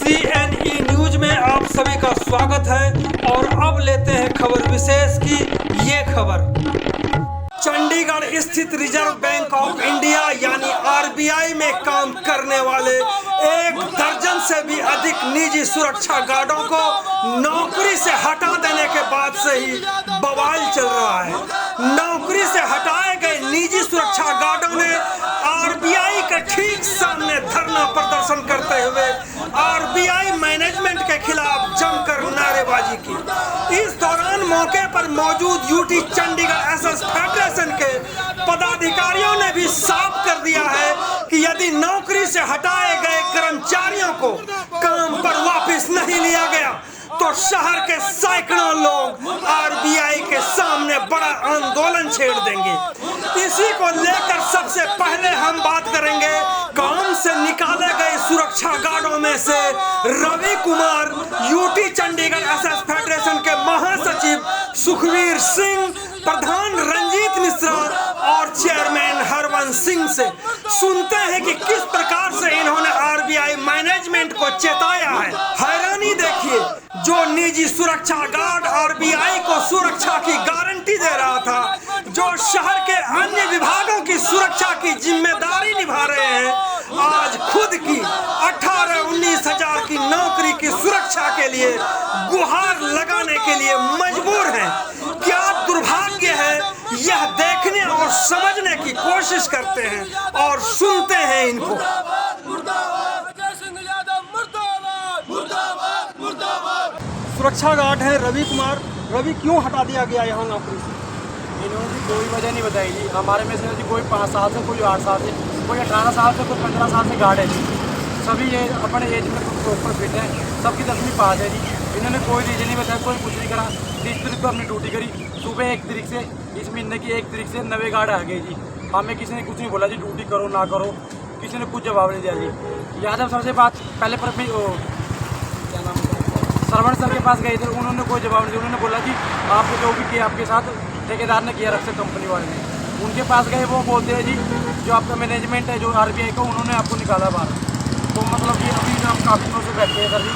CNE news में आप सभी का स्वागत है और अब लेते हैं खबर विशेष की ये खबर। चंडीगढ़ स्थित रिजर्व बैंक ऑफ इंडिया यानी RBI में काम करने वाले 1 दर्जन से भी अधिक निजी सुरक्षा गार्डों को नौकरी से हटा देने के बाद से ही बवाल चल रहा है। नौकरी से हटाए गए निजी सुरक्षा गार्डों ने RBI के ठीक सामने धरना प्रदर्शन करते हुए RBI मैनेजमेंट के खिलाफ जमकर नारेबाजी की। इस दौरान मौके पर मौजूद यूटी चंडीगढ़ एसएस फेडरेशन के पदाधिकारियों ने भी साफ कर दिया है कि यदि नौकरी से हटाए गए कर्मचारियों को काम पर वापस नहीं लिया गया तो शहर के सैकड़ों लोग RBI के सामने बड़ा आंदोलन छेड़ देंगे। इसी को लेकर सबसे पहले हम बात करेंगे काम से निकाले गए सुरक्षा गार्डों में से Ravi Kumar, UT Chandigarh SS federation के महासचिव सुखवीर सिंह, प्रधान रंजीत मिश्रा और चेयरमैन हरवंश सिंह से। सुनते हैं कि किस प्रकार से इन्होंने RBI मैनेजमेंट को चेताया है। हैरानी देखिए, जो निजी सुरक्षा गार्ड RBI को सुरक्षा की गारंटी दे रहा था, जो शहर के अन्य विभागों की सुरक्षा की जिम्मेदारी निभा रहे हैं, आज खुद की 18-19 हजार की नौकरी की सुरक्षा के लिए गुहार लगाने के लिए मजबूर हैं। क्या दुर्भाग्य है, यह देखने और समझने की कोशिश करते हैं और सुनते हैं इनको। सुरक्षा गार्ड है रवि कुमार। रवि, क्यों हटा दिया गया यहाँ नौकरी से? इन्होंने कोई वजह नहीं बताई जी। हमारे में से कोई 5 साल से, कोई 8 साल से, कोई 18 साल से, कोई 15 साल से गार्ड है जी। सभी ये अपने एज में प्रॉपर फिट है, सबकी 10वीं पास है जी। इन्होंने कोई रीजन नहीं बताया, कोई कुछ नहीं करा। 30 तारीख को अपनी ड्यूटी करी, सुबह 1 तारीख से, इस महीने की 1 तारीख से 90 गार्ड आ गए जी। हमें किसी ने कुछ नहीं बोला जी, ड्यूटी करो ना करो, किसी ने कुछ जवाब नहीं दिया जी। यादव सर से बात पहले पर अपनी क्या नाम सरवण सर के पास गए थे, उन्होंने कोई जवाब नहीं दिया। उन्होंने बोला कि आपको जो भी किया आपके साथ ठेकेदार ने किया, रक्षा कंपनी वाले ने। उनके पास गए, वो बोलते हैं जी जो आपका मैनेजमेंट है जो RBI का, उन्होंने आपको निकाला बाहर। तो मतलब कि अभी हम काफ़ी दिनों से बैठे हैं सर जी।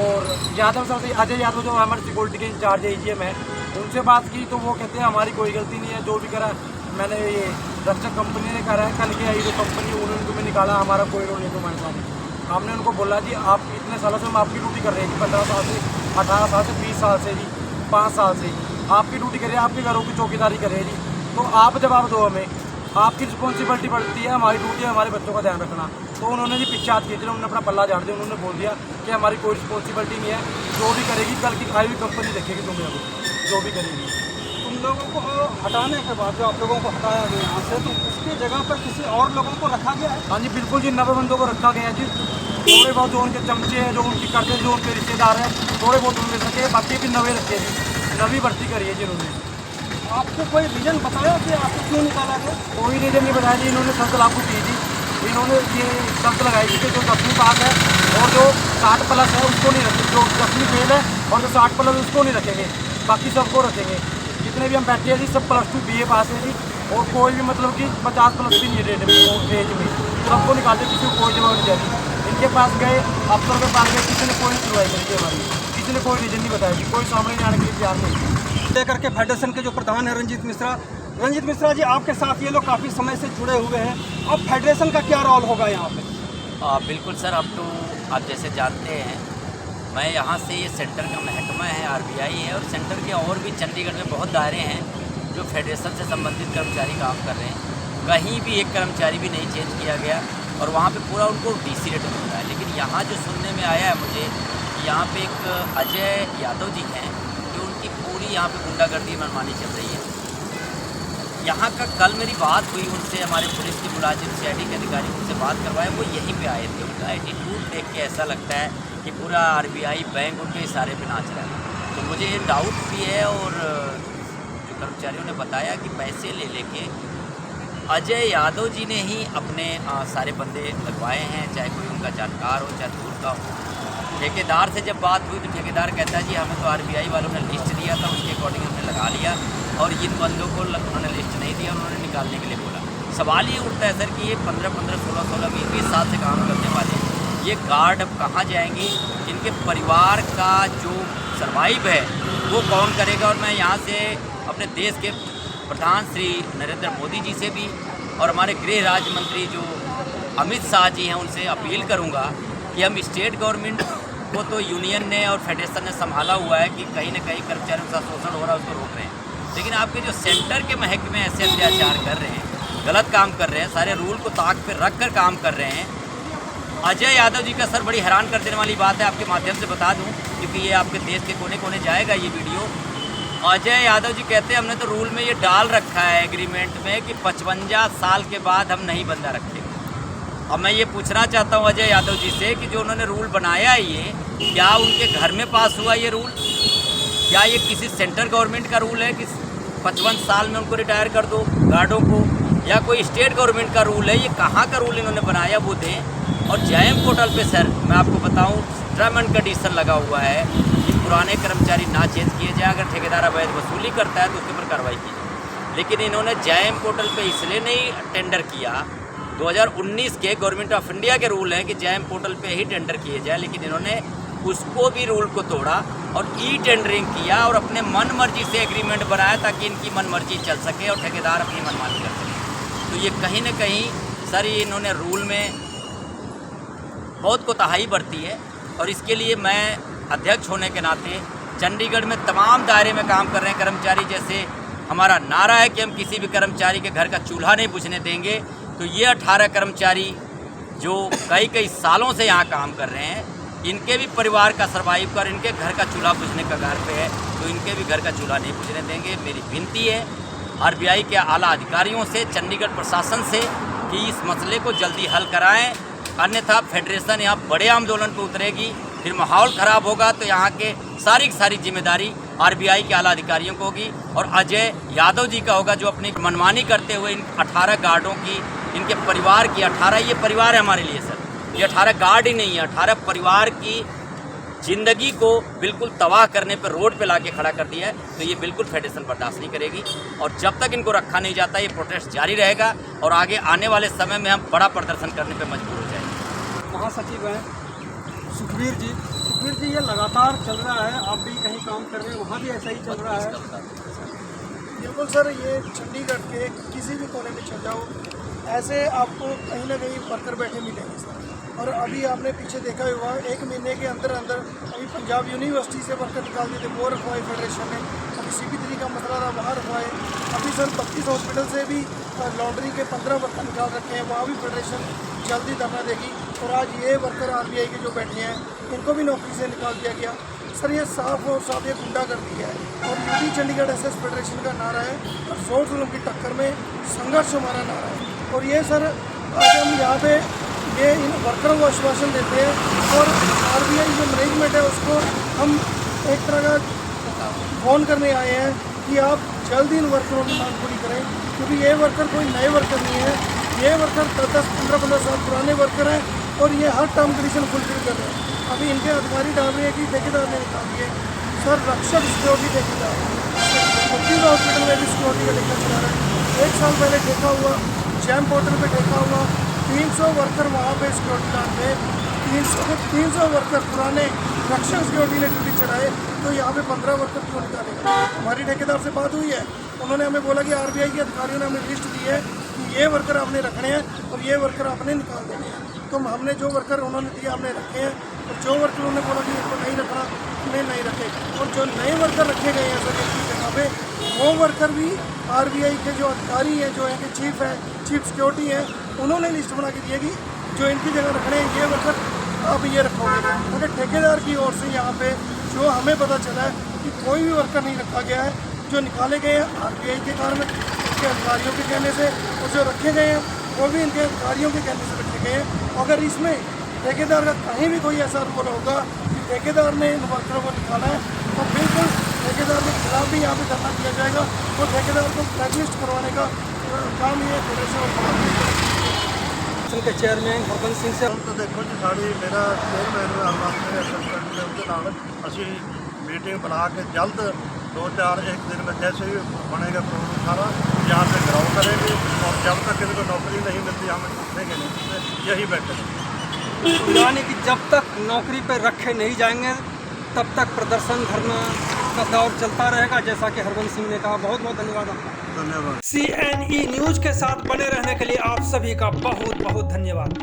और यादव सर से, अजय यादव जो हमारे सिक्योरिटी के इंचार्ज AGM है, उनसे बात की तो वो कहते हैं हमारी कोई गलती नहीं है, जो भी करा मैंने ये रक्षा कंपनी ने करा है। कल के आई जो कंपनी, उन्होंने तुम्हें निकाला, हमारा कोई रोल नहीं तुम्हारे साथ। हमने उनको बोला जी आप इतने सालों से हम आपकी ड्यूटी कर रहे हैं जी, 15 साल से, 18 साल से, 20 साल से जी, 5 साल से आपकी ड्यूटी कर रहे हैं, आपके घरों की चौकीदारी कर रहे हैं जी। तो आप जवाब दो हमें, आपकी रिस्पॉन्सिबिलिटी बढ़ती है, हमारी ड्यूटी है हमारे बच्चों का ध्यान रखना। तो उन्होंने जी पिछात की थी, उन्होंने अपना पल्ला झाड़ दिया। उन्होंने बोल दिया कि हमारी कोई रिस्पॉन्सिबिलिटी नहीं है, जो भी करेगी कल की आई हुई कंपनी देखेगी तुम्हें, अब जो भी करेगी। तुम लोगों को हटाने के बाद जो आप लोगों को हटाया गया यहाँ से, तो उसकी जगह पर किसी और लोगों को रखा गया है? हाँ जी बिल्कुल जी, 90 बंदों को रखा गया जी। थोड़े बहुत जो उनके चमचे हैं, जो उनकी करते, जो उनके रिश्तेदार हैं, थोड़े बहुत उनमें सके, बाकी भी 90 रखे जी। 90 भर्ती करी है जी इन्होंने। आपको कोई रीजन बताया कि आपको क्यों निकाला गया? कोई रीजन नहीं बताया जी। इन्होंने शर्त लागू की थी, इन्होंने ये शर्त लगाई थी कि जो 10वीं पास है और जो 60+ है उसको नहीं रखेंगे, जो 10वीं फेल है और जो 60+ उसको नहीं रखेंगे, बाकी सबको रखेंगे। जितने भी हम बैठे हैं जी सब +2 BA पास है जी, और कोई भी मतलब कि 50+ भी नहीं रेट में एज में, सबको निकालते, किसी को कोई जवाब नहीं दिया जी। इनके पास गए, अफसरों के पास गए, किसी ने कोई सुनवाई नहीं की हमारी, किसी ने कोई रीजन नहीं बताया जी, कोई सामने नहीं आने के लिए तैयार नहीं। लेकर के फेडरेशन के जो प्रधान है रंजीत मिश्रा जी, आपके साथ ये लोग काफ़ी समय से जुड़े हुए हैं, अब फेडरेशन का क्या रोल होगा यहाँ पे? बिल्कुल सर, अब तो आप जैसे जानते हैं, मैं यहाँ से, ये सेंटर का महकमा है, RBI है, और सेंटर के और भी चंडीगढ़ में बहुत दायरे हैं जो फेडरेशन से संबंधित कर्मचारी काम कर रहे हैं। कहीं भी एक कर्मचारी भी नहीं चेंज किया गया और वहाँ पे पूरा उनको DC रेट मिलता है। लेकिन यहाँ जो सुनने में आया है मुझे कि यहाँ पे एक अजय यादव जी हैं, जो उनकी पूरी यहाँ पे गुंडागर्दी मनमानी चल रही है। यहाँ का कल मेरी बात हुई उनसे, हमारे पुलिस के मुलाजिम CID के अधिकारी, उनसे बात करवाए, वो यहीं पे आए थे। उनका एटीट्यूड देख के ऐसा लगता है कि पूरा RBI बैंक उनके इशारे पे नाच रहा है। तो मुझे ये डाउट भी है, और जो कर्मचारियों ने बताया कि पैसे ले लेके अजय यादव जी ने ही अपने सारे बंदे लगवाए हैं, चाहे कोई उनका जानकार हो, चाहे दूर का हो। ठेकेदार से जब बात हुई तो ठेकेदार कहता है जी हमें तो RBI वालों ने लिस्ट दिया था, उसके अकॉर्डिंग हमने लगा लिया, और इन बंदों को उन्होंने लिस्ट नहीं दिया, उन्होंने निकालने के लिए बोला। सवाल ये उठता है सर कि ये 15-15, 16-16, 20-20 साल से काम करने वाले ये गार्ड अब कहाँ जाएंगे, इनके परिवार का जो सर्वाइव है वो कौन करेगा। और मैं यहाँ से अपने देश के प्रधान श्री नरेंद्र मोदी जी से भी और हमारे गृह राज्य मंत्री जो अमित शाह जी हैं उनसे अपील करूँगा कि हम स्टेट गवर्नमेंट को तो यूनियन ने और फेडरेशन ने संभाला हुआ है कि कहीं न कहीं कर्मचारियों का शोषण हो रहा है उसको रोक रहे हैं, लेकिन आपके जो सेंटर के महकमे ऐसे अत्याचार कर रहे हैं, गलत काम कर रहे हैं, सारे रूल को ताक पे रख कर काम कर रहे हैं। अजय यादव जी का सर बड़ी हैरान कर देने वाली बात है, आपके माध्यम से बता दूं क्योंकि ये आपके देश के कोने कोने जाएगा ये वीडियो। अजय यादव जी कहते हैं हमने तो रूल में ये डाल रखा है एग्रीमेंट में कि 55 साल के बाद हम नहीं बंदा रखेंगे। अब मैं ये पूछना चाहता हूँ अजय यादव जी से कि जो उन्होंने रूल बनाया है ये क्या उनके घर में पास हुआ ये रूल, क्या ये किसी सेंट्रल गवर्नमेंट का रूल है कि 55 साल में उनको रिटायर कर दो गार्डों को, या कोई स्टेट गवर्नमेंट का रूल है, ये कहाँ का रूल इन्होंने बनाया वो दें। और जैम पोर्टल पे सर मैं आपको बताऊं टर्म एंड कंडीशन लगा हुआ है कि पुराने कर्मचारी ना चेंज किए जाए, अगर ठेकेदार अवैध वसूली करता है तो उसके ऊपर कार्रवाई की जाए। लेकिन इन्होंने जैम पोर्टल पे इसलिए नहीं टेंडर किया, 2019 के गवर्नमेंट ऑफ इंडिया के रूल हैं कि जैम पोर्टल पे ही टेंडर किए जाए, लेकिन इन्होंने उसको भी रूल को तोड़ा और ई टेंडरिंग किया और अपने मन मर्जी से एग्रीमेंट बनाया ताकि इनकी मन मर्जी चल सके और ठेकेदार अपनी मनमानी कर सके। तो ये कहीं ना कहीं सर ये इन्होंने रूल में बहुत कोताही बरती है और इसके लिए मैं अध्यक्ष होने के नाते चंडीगढ़ में तमाम दायरे में काम कर रहे हैं कर्मचारी। जैसे हमारा नारा है कि हम किसी भी कर्मचारी के घर का चूल्हा नहीं बुझने देंगे, तो ये 18 कर्मचारी जो कई सालों से यहाँ काम कर रहे हैं इनके भी परिवार का सर्वाइव कर इनके घर का चूल्हा बुझने का कगार पे है, तो इनके भी घर का चूल्हा नहीं बुझने देंगे। मेरी विनती है आरबीआई के आला अधिकारियों से, चंडीगढ़ प्रशासन से कि इस मसले को जल्दी हल कराएं, अन्यथा फेडरेशन यहाँ बड़े आंदोलन पर उतरेगी, फिर माहौल ख़राब होगा तो यहाँ के सारी की सारी जिम्मेदारी आरबीआई के आला अधिकारियों को होगी और अजय यादव जी का होगा जो अपनी मनमानी करते हुए इन 18 गार्डों की, इनके परिवार की, 18 ये परिवार है हमारे लिए सर, ये 18 गार्ड ही नहीं है, 18 परिवार की ज़िंदगी को बिल्कुल तबाह करने पर रोड पे लाके खड़ा कर दिया है। तो ये बिल्कुल फेडरेशन बर्दाश्त नहीं करेगी और जब तक इनको रखा नहीं जाता ये प्रोटेस्ट जारी रहेगा और आगे आने वाले समय में हम बड़ा प्रदर्शन करने पर मजबूर हो जाएंगे। महासचिव हैं सुखबीर जी, ये लगातार चल रहा है, आप भी कहीं काम कर रहे हैं वहाँ भी ऐसा ही चल रहा है। बिल्कुल सर, ये चंडीगढ़ के किसी भी कोने में चल जाओ ऐसे आपको कहीं ना कहीं वर्कर बैठे मिलेंगे सर। और अभी आपने पीछे देखा हुआ 1 महीने के अंदर अभी पंजाब यूनिवर्सिटी से वर्कर निकाल दिए थे, वो रखवाए फेडरेशन ने। अभी CP3 का मसला रहा, वहाँ रखवाए। अभी सर 32 हॉस्पिटल से भी लॉन्ड्री के 15 वर्कर निकाल रखे हैं, वहाँ भी फेडरेशन जल्दी धरना देगी। और आज ये वर्कर RBI के जो बैठे हैं इनको भी नौकरी से निकाल दिया गया। सर ये साफ और साफ ये गुंडागर्दी है और UT चंडीगढ़ SS फेडरेशन का नारा है और जोर जुल्म की टक्कर में संघर्ष हमारा नारा है। और ये सर आज हम यहाँ पे ये इन वर्करों को आश्वासन देते हैं और RBI जो मैनेजमेंट है उसको हम एक तरह का फोन करने आए हैं कि आप जल्दी इन वर्करों की मांग पूरी करें, क्योंकि ये वर्कर कोई नए वर्कर नहीं है, ये वर्कर 10-15 साल पुराने वर्कर हैं और ये हर टर्म कंडीशन फुलफिल कर रहे हैं। अभी इनके अधिकारी डाल रहे हैं कि ठेकेदार ने निकाल दिए सर, रक्षक सिक्योरिटी ठेकेदार 32 हॉस्पिटल में भी सिक्योरिटी का ठेका चला रहा है। 1 साल पहले ठेका हुआ, जैम पोर्टल पे ठेका हुआ, 300 वर्कर वहाँ पे सिक्योरिटी गार्ड थे, 300 वर्कर पुराने रक्षक सिक्योरिटी ने ड्यूटी चढ़ाए, तो यहाँ पे 15 वर्कर क्यों निकालेगा। हमारी ठेकेदार से बात हुई है, उन्होंने हमें बोला कि RBI के अधिकारियों ने हमें लिस्ट दी है कि ये वर्कर आपने रखने हैं और ये वर्कर आपने निकाल देने हैं। तो हमने जो वर्कर उन्होंने दिया हमने रखे हैं और जो वर्कर उन्होंने बोला कि इनको नहीं रखना उन्हें नहीं रखे। और जो नए वर्कर रखे गए हैं सर एक जगह पे, वो वर्कर भी RBI के जो अधिकारी हैं, जो इनके चीफ सिक्योरिटी हैं, उन्होंने लिस्ट बना के दी है कि जो इनकी जगह रखने हैं ये वर्कर आप ये रखोगे। मगर ठेकेदार की ओर से यहाँ पे जो हमें पता चला है कि कोई भी वर्कर नहीं रखा गया है, जो निकाले गए हैं RBI के कारण इनके अधिकारियों के कहने से, और जो रखे गए हैं वो भी इनके अधिकारियों के कहने से रखे गए हैं। अगर इसमें ठेकेदार का कहीं भी कोई ऐसा रोल होगा कि ठेकेदार ने इन वर्करों को निकाला है तो बिल्कुल ठेकेदार के खिलाफ भी यहाँ पे धरना दिया जाएगा और ठेकेदार को ब्लैकलिस्ट करवाने का काम ये फेडरेशन के चेयरमैन हरबंस सिंह से। तो देखो जी, साड़ी मेरा चेयरमैन हमारे असिस्टेंट ने उसके नाल असी मीटिंग बना के जल्द 2-4-1 दिन में जैसे ही बनेगा प्रोग्राम सारा यहाँ पे ग्राउंड करेंगे और जब तक इनको नौकरी नहीं मिलती हम उठेंगे नहीं, यही बैठे। यानी कि जब तक नौकरी पर रखे नहीं जाएंगे तब तक प्रदर्शन धरना का दौर चलता रहेगा, जैसा कि हरबंस सिंह ने कहा। बहुत बहुत धन्यवाद आपका। धन्यवाद। CNE न्यूज के साथ बने रहने के लिए आप सभी का बहुत बहुत धन्यवाद।